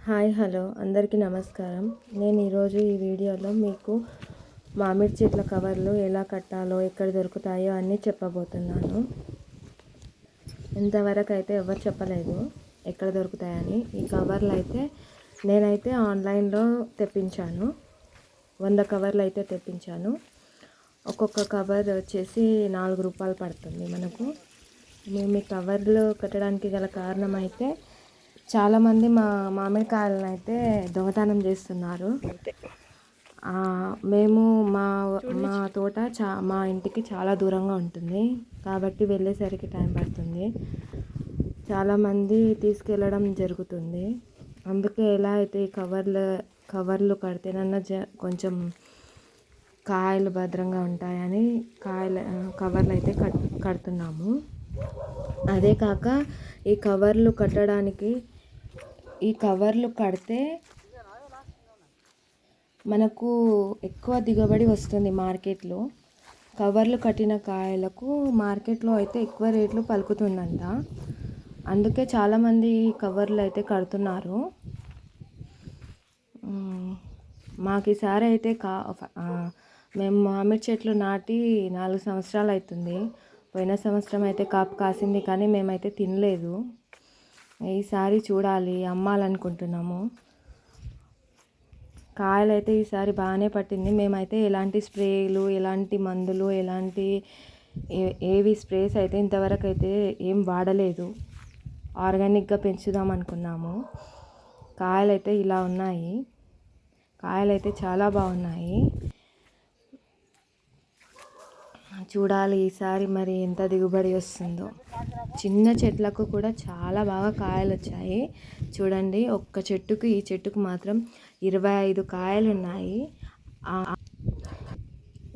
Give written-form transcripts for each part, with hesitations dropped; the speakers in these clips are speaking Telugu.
హాయ్ హలో అందరికీ నమస్కారం. నేను ఈరోజు ఈ వీడియోలో మీకు మామిడి చెట్ల కవర్లు ఎలా కట్టాలో ఎక్కడ దొరుకుతాయో అన్నీ చెప్పబోతున్నాను. ఇంతవరకు అయితే ఎవరు చెప్పలేదు ఎక్కడ దొరుకుతాయని. ఈ కవర్లు అయితే నేనైతే ఆన్లైన్లో తెప్పించాను. 100 కవర్లు అయితే తెప్పించాను. ఒక్కొక్క కవర్ వచ్చేసి 4 రూపాయలు పడుతుంది మనకు. మేము ఈ కవర్లు కట్టడానికి గల కారణం అయితే చాలామంది మామిడికాయలను అయితే దొంగతనం చేస్తున్నారు. మేము మా తోట మా ఇంటికి చాలా దూరంగా ఉంటుంది కాబట్టి వెళ్ళేసరికి టైం పడుతుంది. చాలామంది తీసుకెళ్ళడం జరుగుతుంది. అందుకే ఎలా అయితే ఈ కవర్లు కడితేనన్నా కొంచెం కాయలు భద్రంగా ఉంటాయని కవర్లు అయితే కడుతున్నాము. అదే కాక ఈ కవర్లు కడితే మనకు ఎక్కువ దిగుబడి వస్తుంది మార్కెట్లో. కవర్లు కట్టిన కాయలకు మార్కెట్లో అయితే ఎక్కువ రేట్లు పలుకుతుందంట. అందుకే చాలామంది ఈ కవర్లు అయితే కడుతున్నారు. మాకు ఈసారి అయితే మేము మామిడి చెట్లు నాటి 4 సంవత్సరాలు అవుతుంది. పోయిన సంవత్సరం అయితే కాపు కాసింది కానీ మేమైతే తినలేదు. ఈసారి చూడాలి, అమ్మాలనుకుంటున్నాము. కాయలు అయితే ఈసారి బాగానే పట్టింది. మేమైతే ఎలాంటి స్ప్రేలు, ఎలాంటి మందులు, ఏవి స్ప్రేస్ అయితే ఇంతవరకు అయితే ఏం వాడలేదు. ఆర్గానిక్గా పెంచుదాం అనుకున్నాము. కాయలు అయితే ఇలా ఉన్నాయి. కాయలు అయితే చాలా బాగున్నాయి. చూడాలి ఈసారి మరి ఎంత దిగుబడి వస్తుందో. చిన్న చెట్లకు కూడా చాలా బాగా కాయలు వచ్చాయి. చూడండి, ఈ చెట్టుకు మాత్రం 25 కాయలు ఉన్నాయి.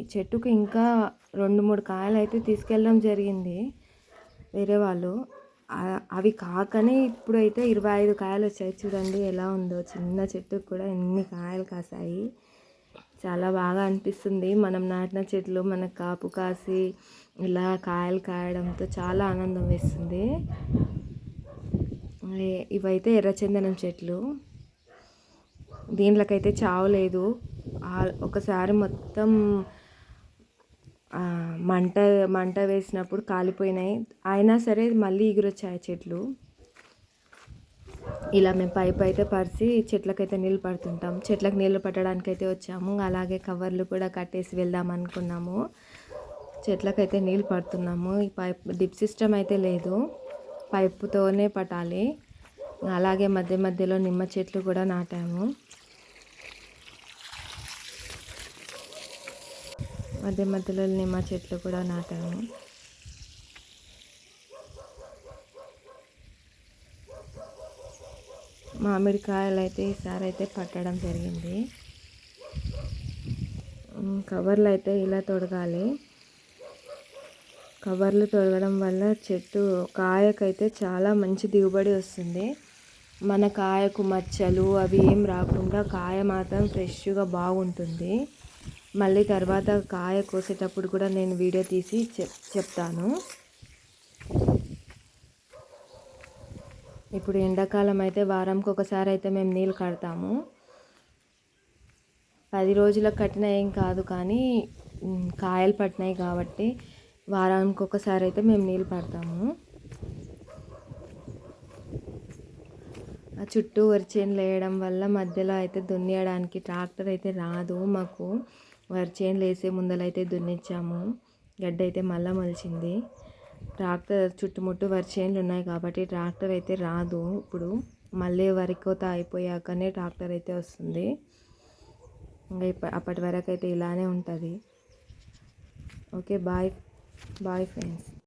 ఈ చెట్టుకు ఇంకా 2-3 కాయలు అయితే తీసుకెళ్ళడం జరిగింది వేరే వాళ్ళు. అవి కాకనే ఇప్పుడైతే 25 కాయలు వచ్చాయి. చూడండి ఎలా ఉందో, చిన్న చెట్టుకు కూడా ఎన్ని కాయలు కాసాయి. చాలా బాగా అనిపిస్తుంది. మనం నాటిన చెట్లు మనకు కాపు కాసి ఇలా కాయలు కాయడంతో చాలా ఆనందం వేస్తుంది. ఇవైతే ఎర్రచందనం చెట్లు. దీంట్లోకైతే చావు లేదు. ఒకసారి మొత్తం మంట వేసినప్పుడు కాలిపోయినాయి. అయినా సరే మళ్ళీ ఎగురొచ్చాయి చెట్లు. ఇలా మేము పైపు అయితే పరిచి చెట్లకైతే నీళ్ళు పడుతుంటాం. చెట్లకు నీళ్ళు పట్టడానికైతే వచ్చాము. అలాగే కవర్లు కూడా కట్టేసి వెళ్దాం అనుకున్నాము. చెట్లకైతే నీళ్ళు పడుతున్నాము. ఈ డిప్ సిస్టమ్ అయితే లేదు, పైపుతోనే పట్టాలి. అలాగే మధ్య మధ్యలో నిమ్మ చెట్లు కూడా నాటాము. మామిడికాయలు అయితే ఈసారి అయితే పట్టడం జరిగింది. కవర్లు అయితే ఇలా తొడగాలి. కవర్లు తొడగడం వల్ల కాయకైతే చాలా మంచి దిగుబడి వస్తుంది. మన కాయకు మచ్చలు అవి ఏం రాకుండా కాయ మాత్రం ఫ్రెష్గా బాగుంటుంది. మళ్ళీ తర్వాత కాయ కోసేటప్పుడు కూడా నేను వీడియో తీసి చెప్తాను. ఇప్పుడు ఎండాకాలం అయితే వారంకి ఒకసారి అయితే మేము నీళ్ళు కడతాము. 10 రోజులకు కట్టినా ఏం కాదు, కానీ కాయలు పట్టినాయి కాబట్టి వారానికి ఒకసారి అయితే మేము నీళ్ళు పడతాము. ఆ చుట్టూ వరిచేనులు వేయడం వల్ల మధ్యలో అయితే దున్నేయడానికి ట్రాక్టర్ అయితే రాదు మాకు. వరిచేనులు వేసే ముందలైతే దున్నిచ్చాము. గడ్డ అయితే మళ్ళీ మొలిచింది. ట్రాక్టర్ చుట్టుముట్టు వరిచేనులు ఉన్నాయి కాబట్టి ట్రాక్టర్ అయితే రాదు. ఇప్పుడు మళ్ళీ వరి కోత అయిపోయాకనే ట్రాక్టర్ అయితే వస్తుంది. ఇంకా అప్పటి వరకు అయితే ఇలానే ఉంటుంది. Okay, bye friends.